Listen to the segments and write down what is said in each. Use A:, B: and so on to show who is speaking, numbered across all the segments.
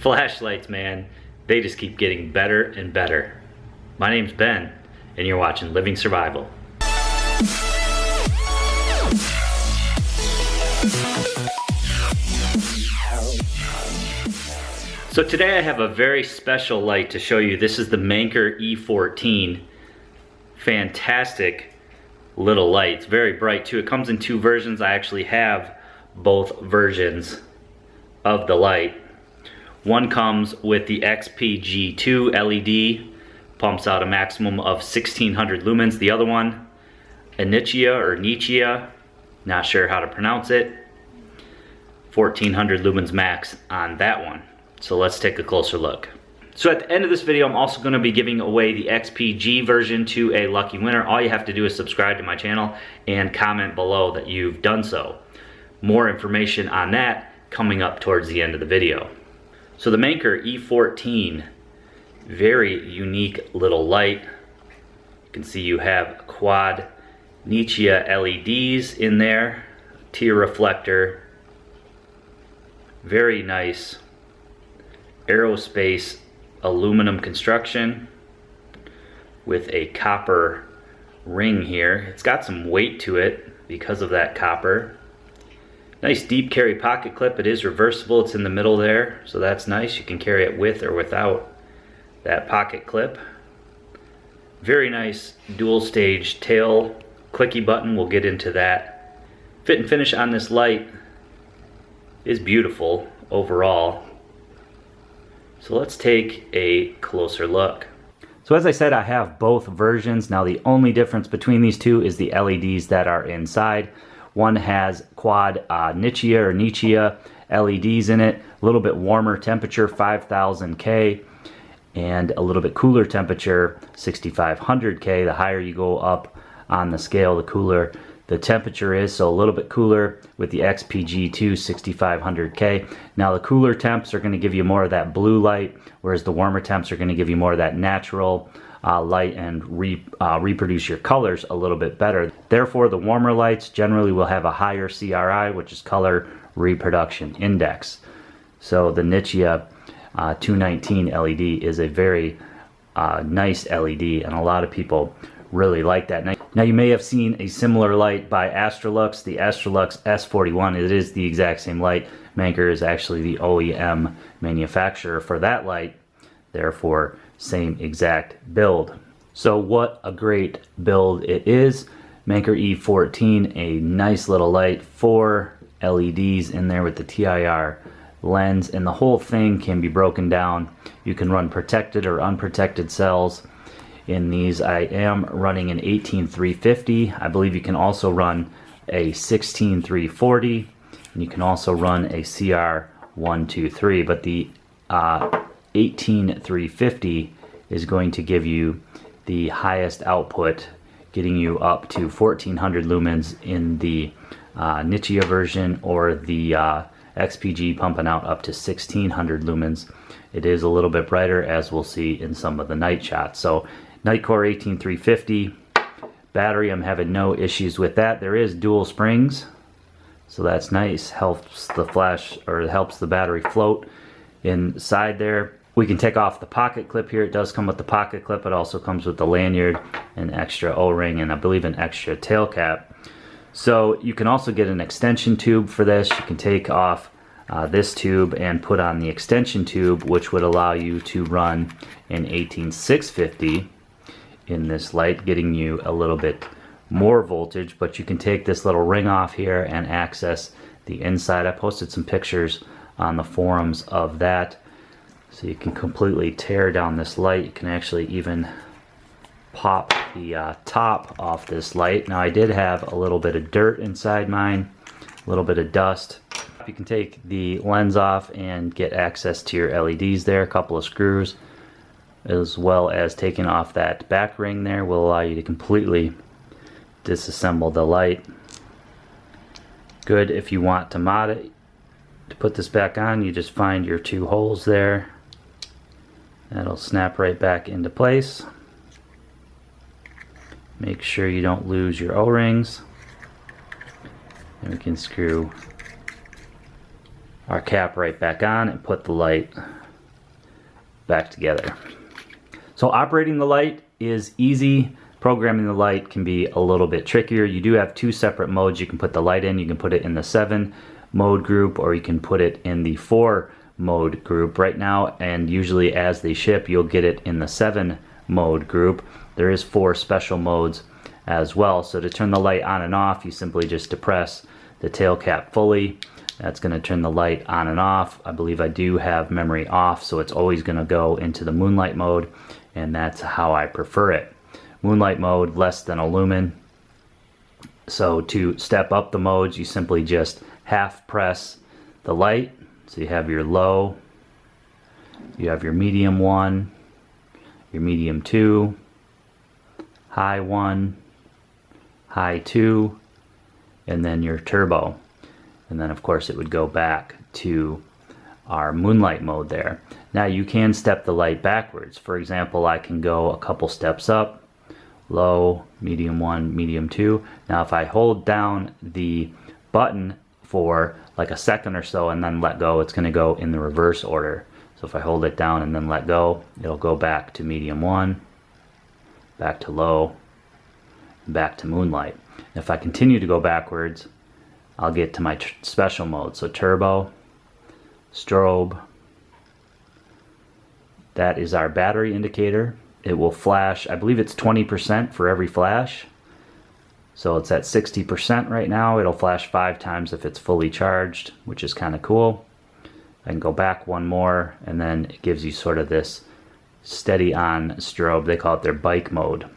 A: Flashlights, man, they just keep getting better and better. My name's Ben, and you're watching Living Survival. So today I have a very special light to show you. This is the Manker E14. Fantastic little light. It's very bright too. It comes in two versions. I actually have both versions of the light. One comes with the XP-G2 LED, pumps out a maximum of 1600 lumens. The other one, a Nichia, not sure how to pronounce it, 1400 lumens max on that one. So let's take a closer look. So at the end of this video, I'm also going to be giving away the XP-G version to a lucky winner. All you have to do is subscribe to my channel and comment below that you've done so. More information on that coming up towards the end of the video. So the Manker E14, very unique little light. You can see you have quad Nichia LEDs in there, tear reflector, very nice aerospace aluminum construction with a copper ring here. It's got some weight to it because of that copper. Nice deep carry pocket clip. It is reversible. It's in the middle there, so that's nice. You can carry it with or without that pocket clip. Very nice dual stage tail clicky button. We'll get into that. Fit and finish on this light is beautiful overall. So let's take a closer look. So as I said, I have both versions. Now the only difference between these two is the LEDs that are inside. One has quad Nichia LEDs in it, a little bit warmer temperature, 5000 K, and a little bit cooler temperature, 6500 K. The higher you go up on the scale, the cooler the temperature is, so a little bit cooler with the XP-G2 6500K. Now the cooler temps are going to give you more of that blue light, whereas the warmer temps are going to give you more of that natural light and reproduce your colors a little bit better. Therefore, the warmer lights generally will have a higher CRI, which is color reproduction index. So the Nichia 219 LED is a very nice LED, and a lot of people really like that. Now you may have seen a similar light by Astrolux, the Astrolux S41. It is the exact same light. Manker is actually the OEM manufacturer for that light, therefore same exact build. So what a great build it is. Manker E14, a nice little light, 4 LEDs in there with the TIR lens, and the whole thing can be broken down. You can run protected or unprotected cells in these. I am running an 18350. I believe you can also run a 16340, and you can also run a CR123, but the 18350 is going to give you the highest output, getting you up to 1400 lumens in the Nichia version, or the XP-G pumping out up to 1600 lumens. It is a little bit brighter, as we'll see in some of the night shots. So Nightcore 18350 battery, I'm having no issues with that. There is dual springs, so that's nice. Helps the flash, or helps the battery float inside there. We can take off the pocket clip here. It does come with the pocket clip. It also comes with the lanyard, an extra O-ring, and I believe an extra tail cap. So you can also get an extension tube for this. You can take off this tube and put on the extension tube, which would allow you to run an 18650 in this light, getting you a little bit more voltage. But you can take this little ring off here and access the inside. I posted some pictures on the forums of that, so you can completely tear down this light. You can actually even pop the top off this light. Now I did have a little bit of dirt inside mine, a little bit of dust. You can take the lens off and get access to your LEDs there. A couple of screws, as well as taking off that back ring there, will allow you to completely disassemble the light. Good if you want to mod it. To put this back on, you just find your 2 holes there. That'll snap right back into place. Make sure you don't lose your O-rings. And we can screw our cap right back on and put the light back together. So operating the light is easy. Programming the light can be a little bit trickier. You do have two separate modes you can put the light in. You can put it in the 7 mode group, or you can put it in the 4 mode group. Right now, and usually as they ship, you'll get it in the 7 mode group. There is 4 special modes as well. So to turn the light on and off, you simply just depress the tail cap fully. That's going to turn the light on and off. I believe I do have memory off, so it's always going to go into the moonlight mode, and that's how I prefer it. Moonlight mode, less than a lumen. So to step up the modes, you simply just half press the light. So you have your low, you have your medium 1, your medium 2, high 1, high 2, and then your turbo. And then of course it would go back to our moonlight mode there. Now you can step the light backwards. For example, I can go a couple steps up, low, medium 1, medium 2. Now if I hold down the button for like a second or so and then let go, it's going to go in the reverse order. So if I hold it down and then let go, it'll go back to medium 1, back to low, back to moonlight. If I continue to go backwards, I'll get to my special mode. So turbo, strobe, that is our battery indicator. It will flash, I believe it's 20% for every flash. So it's at 60% right now. It'll flash 5 times if it's fully charged, which is kind of cool. I can go back one more, and then it gives you sort of this steady on strobe. They call it their bike mode.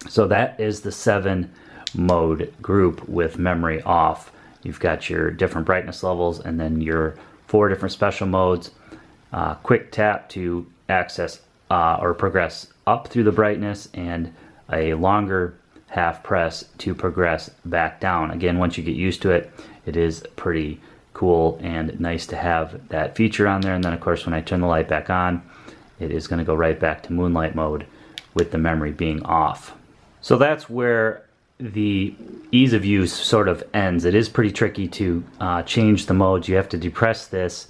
A: So that is the 7 mode group with memory off. You've got your different brightness levels and then your 4 different special modes. Quick tap to access or progress up through the brightness, and a longer half press to progress back down. Again, once you get used to it, it is pretty cool and nice to have that feature on there. And then of course when I turn the light back on, it is going to go right back to moonlight mode with the memory being off. So that's where the ease of use sort of ends. It is pretty tricky to change the modes. You have to depress this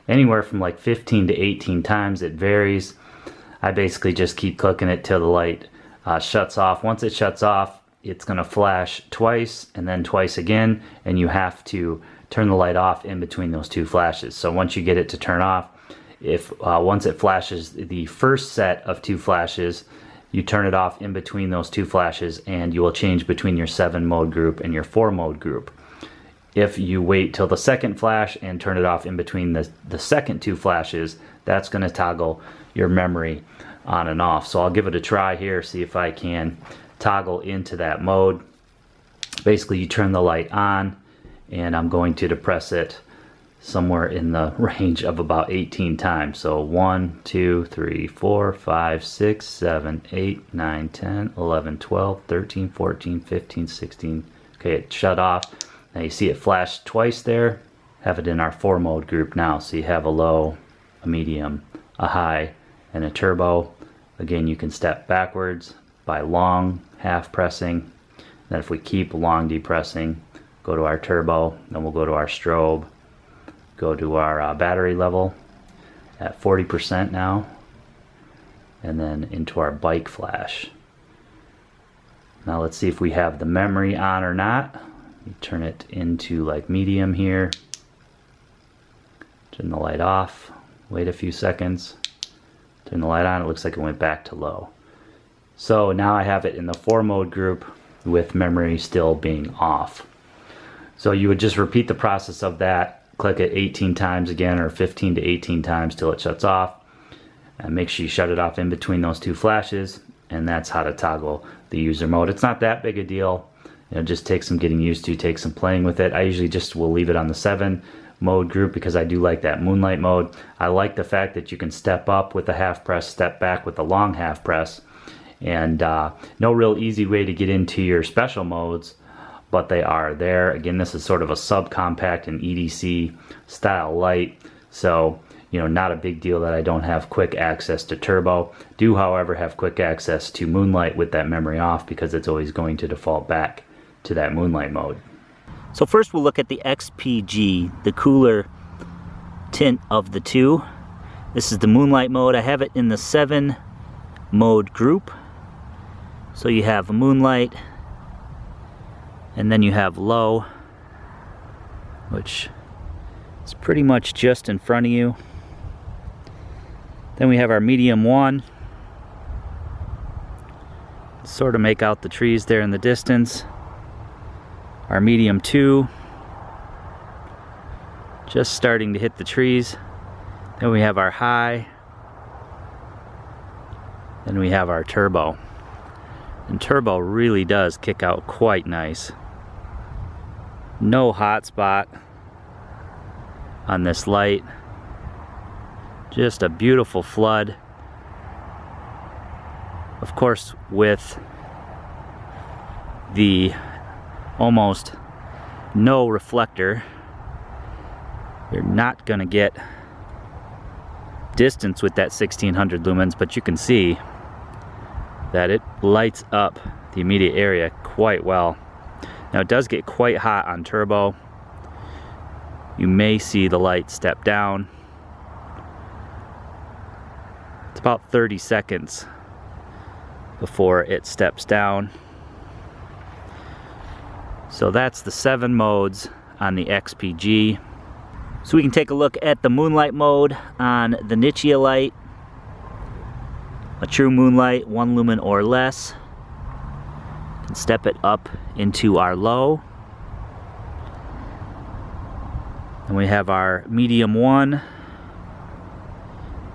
A: anywhere from like 15 to 18 times. It varies. I basically just keep clicking it till the light shuts off. Once it shuts off, it's going to flash twice and then twice again, and you have to turn the light off in between those 2 flashes. So once you get it to turn off, if once it flashes the first set of 2 flashes, you turn it off in between those 2 flashes, and you will change between your 7 mode group and your 4 mode group. If you wait till the second flash and turn it off in between the second 2 flashes, that's going to toggle your memory on and off. So I'll give it a try here, see if I can toggle into that mode. Basically you turn the light on, and I'm going to depress it somewhere in the range of about 18 times. So 1, 2, 3, 4, 5, 6, 7, 8, 9, 10, 11, 12, 13, 14, 15, 16. Okay, it shut off. Now you see it flashed twice there. Have it in our 4 mode group now. So you have a low, a medium, a high, and a turbo. Again, you can step backwards by long half pressing. Then if we keep long depressing, go to our turbo, then we'll go to our strobe, go to our battery level at 40% now, and then into our bike flash. Now let's see if we have the memory on or not. You turn it into like medium here, turn the light off, wait a few seconds, turn the light on. It looks like it went back to low. So now I have it in the 4 mode group with memory still being off. So you would just repeat the process of that, click it 18 times again, or 15 to 18 times till it shuts off, and make sure you shut it off in between those 2 flashes, and that's how to toggle the user mode. It's not that big a deal. It just takes some getting used to, takes some playing with it. I usually just will leave it on the 7 mode group because I do like that moonlight mode. I like the fact that you can step up with the half press, step back with the long half press, and no real easy way to get into your special modes, but they are there. Again, this is sort of a subcompact and EDC style light, so you know, not a big deal that I don't have quick access to turbo. Do, however, have quick access to moonlight with that memory off because it's always going to default back to that moonlight mode. So first we'll look at the XP-G, the cooler tint of the 2. This is the moonlight mode. I have it in the 7 mode group. So you have moonlight, and then you have low, which is pretty much just in front of you. Then we have our medium 1. Sort of make out the trees there in the distance. Our medium 2, just starting to hit the trees. Then we have our high. Then we have our turbo. And turbo really does kick out quite nice. No hot spot on this light. Just a beautiful flood. Of course, with the almost no reflector, you're not going to get distance with that 1600 lumens, but you can see that it lights up the immediate area quite well. Now it does get quite hot on turbo. You may see the light step down. It's about 30 seconds before it steps down. So that's the 7 modes on the XP-G. So we can take a look at the moonlight mode on the Nichia light. A true moonlight, 1 lumen or less. And step it up into our low. And we have our medium 1,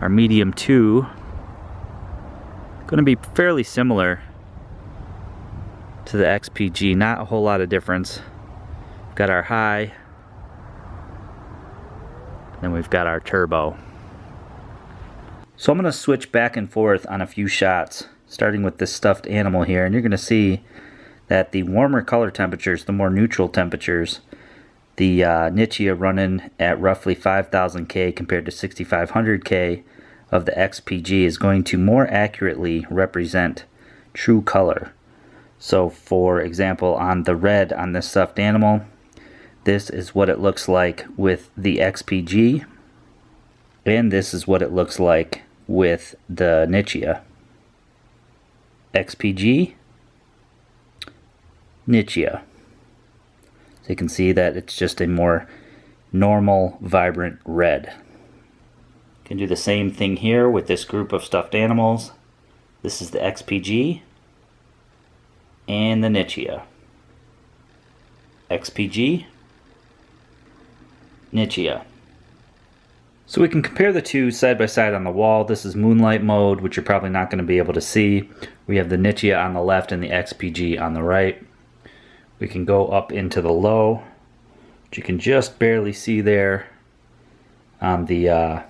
A: our medium 2. Going to be fairly similar to the XP-G, not a whole lot of difference. We've got our high, then we've got our turbo. So I'm going to switch back and forth on a few shots, starting with this stuffed animal here, and you're going to see that the warmer color temperatures, the more neutral temperatures, the Nichia running at roughly 5000K compared to 6500K of the XP-G is going to more accurately represent true color. So for example, on the red on this stuffed animal, this is what it looks like with the XP-G, and this is what it looks like with the Nichia. XP-G, Nichia. So you can see that it's just a more normal, vibrant red. You can do the same thing here with this group of stuffed animals. This is the XP-G and the Nichia. XP-G, Nichia. So we can compare the two side by side on the wall. This is moonlight mode, which you're probably not going to be able to see. We have the Nichia on the left and the XP-G on the right. We can go up into the low, which you can just barely see there on the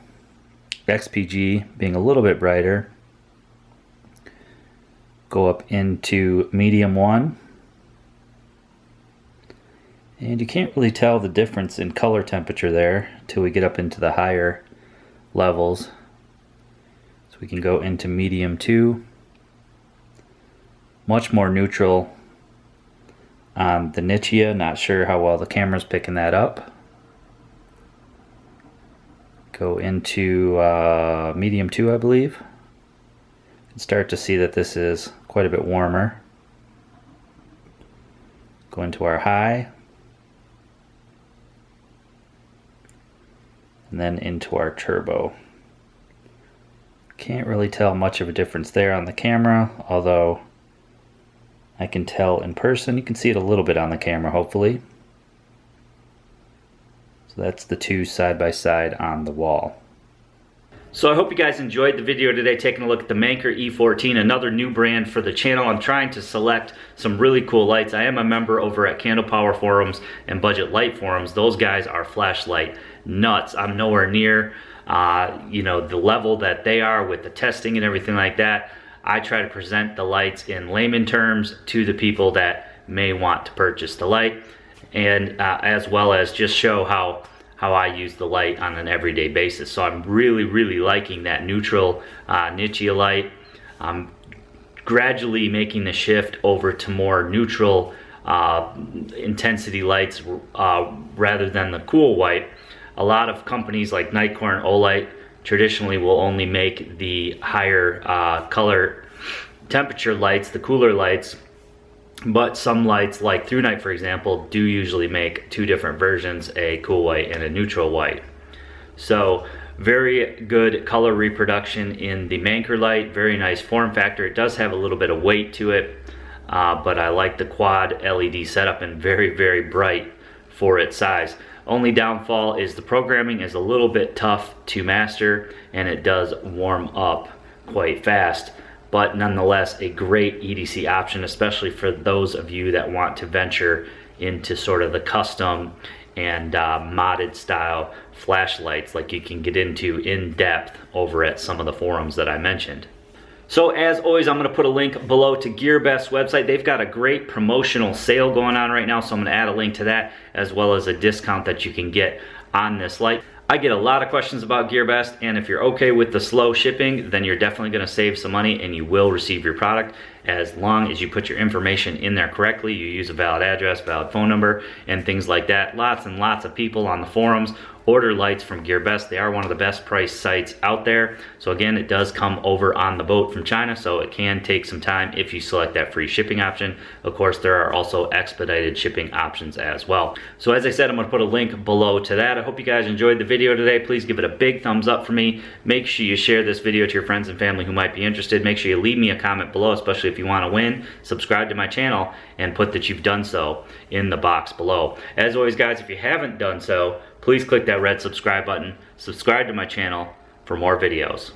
A: XP-G being a little bit brighter. Go up into medium 1. And you can't really tell the difference in color temperature there until we get up into the higher levels. So we can go into medium 2. Much more neutral on the Nichia. Not sure how well the camera's picking that up. Go into medium 2, I believe. And start to see that this is quite a bit warmer. Go into our high. And then into our turbo. Can't really tell much of a difference there on the camera, although I can tell in person. You can see it a little bit on the camera, hopefully. So that's the two side by side on the wall. So I hope you guys enjoyed the video today, taking a look at the Manker E14, another new brand for the channel. I'm trying to select some really cool lights. I am a member over at Candle Power Forums and Budget Light Forums. Those guys are flashlight nuts. I'm nowhere near the level that they are with the testing and everything like that. I try to present the lights in layman terms to the people that may want to purchase the light, and as well as just show how I use the light on an everyday basis. So I'm really liking that neutral Nichia light. I'm gradually making the shift over to more neutral intensity lights rather than the cool white. A lot of companies like Nichia and Olight traditionally will only make the higher color temperature lights, the cooler lights, but some lights like Through Night, for example, do usually make two different versions, a cool white and a neutral white. So very good color reproduction in the Manker light, very nice form factor. It does have a little bit of weight to it, but I like the quad LED setup and very bright for its size. Only downfall is the programming is a little bit tough to master, and it does warm up quite fast, but nonetheless a great EDC option, especially for those of you that want to venture into sort of the custom and modded style flashlights like you can get into in depth over at some of the forums that I mentioned. So as always, I'm going to put a link below to GearBest's website. They've got a great promotional sale going on right now, so I'm going to add a link to that as well as a discount that you can get on this light. I get a lot of questions about GearBest, and if you're okay with the slow shipping, then you're definitely going to save some money and you will receive your product as long as you put your information in there correctly. You use a valid address, valid phone number, and things like that. Lots and lots of people on the forums order lights from GearBest. They are one of the best priced sites out there. So again, it does come over on the boat from China, so it can take some time if you select that free shipping option. Of course, there are also expedited shipping options as well. So as I said, I'm going to put a link below to that. I hope you guys enjoyed the video today. Please give it a big thumbs up for me. Make sure you share this video to your friends and family who might be interested. Make sure you leave me a comment below, especially if you want to win. Subscribe to my channel and put that you've done so in the box below. As always, guys, if you haven't done so, please click that red subscribe button. Subscribe to my channel for more videos.